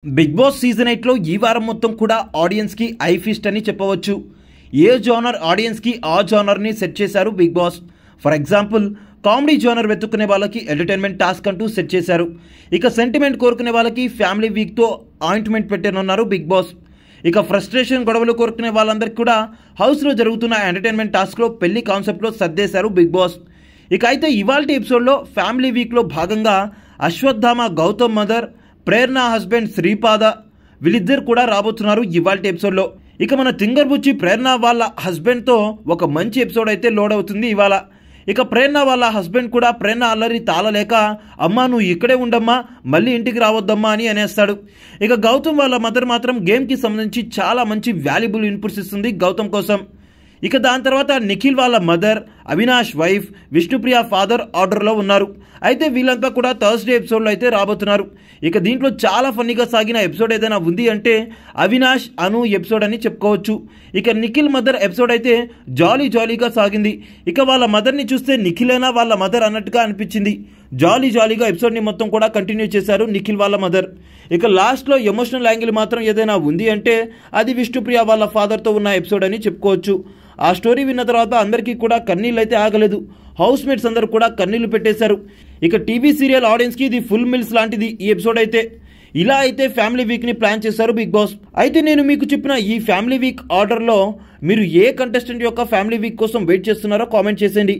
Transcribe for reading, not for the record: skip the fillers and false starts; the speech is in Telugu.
బిగ్ బాస్ సీజన్ 8లో ఈ వారం మొత్తం కూడా ఆడియన్స్కి ఐ ఫీస్ట్ అని చెప్పవచ్చు. ఏ జోనర్ ఆడియన్స్కి ఆ జోనర్ని సెట్ చేశారు Bigg Boss. For example comedy genre వెతుక్కునే వాళ్ళకి ఎంటర్టైన్మెంట్ టాస్క్ అంటూ సెట్ చేశారు. ఇక సెంటిమెంట్ కోరుకునే వాళ్ళకి ఫ్యామిలీ వీక్తో ఆయింట్మెంట్ పెట్టనున్నారు బిగ్ బాస్. ఇక ఫ్రస్ట్రేషన్ గొడవలు కోరుకునే వాళ్ళందరికీ కూడా హౌస్లో జరుగుతున్న ఎంటర్టైన్మెంట్ టాస్క్లో పెళ్లి కాన్సెప్ట్లో సర్దేశారు బిగ్ బాస్. ఇక అయితే ఇవాల్టి ఎపిసోడ్లో ఫ్యామిలీ వీక్లో భాగంగా అశ్వత్థామ గౌతమ్ మదర్, ప్రేరణ హస్బెండ్ శ్రీపాద వీళ్ళిద్దరు కూడా రాబోతున్నారు ఇవాల్టి ఎపిసోడ్లో. ఇక మన తింగర్ బుచ్చి ప్రేరణ వాళ్ళ హస్బెండ్తో ఒక మంచి ఎపిసోడ్ అయితే లోడ్ అవుతుంది ఇవాళ. ఇక ప్రేరణ వాళ్ళ హస్బెండ్ కూడా ప్రేరణ అల్లరి తాళలేక అమ్మా నువ్వు ఇక్కడే ఉండమ్మా మళ్ళీ ఇంటికి రావద్దమ్మా అని అనేస్తాడు. ఇక గౌతమ్ వాళ్ళ మదర్ మాత్రం గేమ్కి సంబంధించి చాలా మంచి వాల్యుబుల్ ఇన్పుట్స్ ఇస్తుంది గౌతమ్ కోసం. ఇక దాని తర్వాత నిఖిల్ వాళ్ళ mother, Avinash wife, Vishnupriya father ఆర్డర్లో ఉన్నారు. అయితే వీళ్ళంతా కూడా థర్స్డే ఎపిసోడ్లో అయితే రాబోతున్నారు. ఇక దీంట్లో చాలా ఫన్నీగా సాగిన ఎపిసోడ్ ఏదైనా ఉంది అంటే అవినాష్ అను ఎపిసోడ్ అని చెప్పుకోవచ్చు. ఇక నిఖిల్ మదర్ ఎపిసోడ్ అయితే జాలీగా సాగింది. ఇక వాళ్ళ మదర్ని చూస్తే నిఖిలేనా వాళ్ళ మదర్ అన్నట్టుగా అనిపించింది. జాలీగా ఎపిసోడ్ని మొత్తం కూడా కంటిన్యూ చేశారు నిఖిల్ వాళ్ళ మదర్. ఇక లాస్ట్లో ఎమోషనల్ యాంగిల్ మాత్రం ఏదైనా ఉంది అంటే అది విష్ణుప్రియ వాళ్ళ ఫాదర్తో ఉన్న ఎపిసోడ్ అని చెప్పుకోవచ్చు. ఆ స్టోరీ విన్న తర్వాత అందరికీ కూడా కన్నీళ్ళు అయితే ఆగలేదు. హౌస్ మేట్స్ అందరూ కూడా కన్నీళ్లు పెట్టేశారు. ఇక టీవీ సీరియల్ ఆడియన్స్కి ఇది ఫుల్ మిల్స్ లాంటిది ఈ ఎపిసోడ్ అయితే. ఇలా అయితే ఫ్యామిలీ వీక్ని ప్లాన్ చేశారు బిగ్ బాస్. అయితే నేను మీకు చెప్పిన ఈ ఫ్యామిలీ వీక్ ఆర్డర్లో మీరు ఏ కంటెస్టెంట్ యొక్క ఫ్యామిలీ వీక్ కోసం వెయిట్ చేస్తున్నారో కామెంట్ చేసేయండి.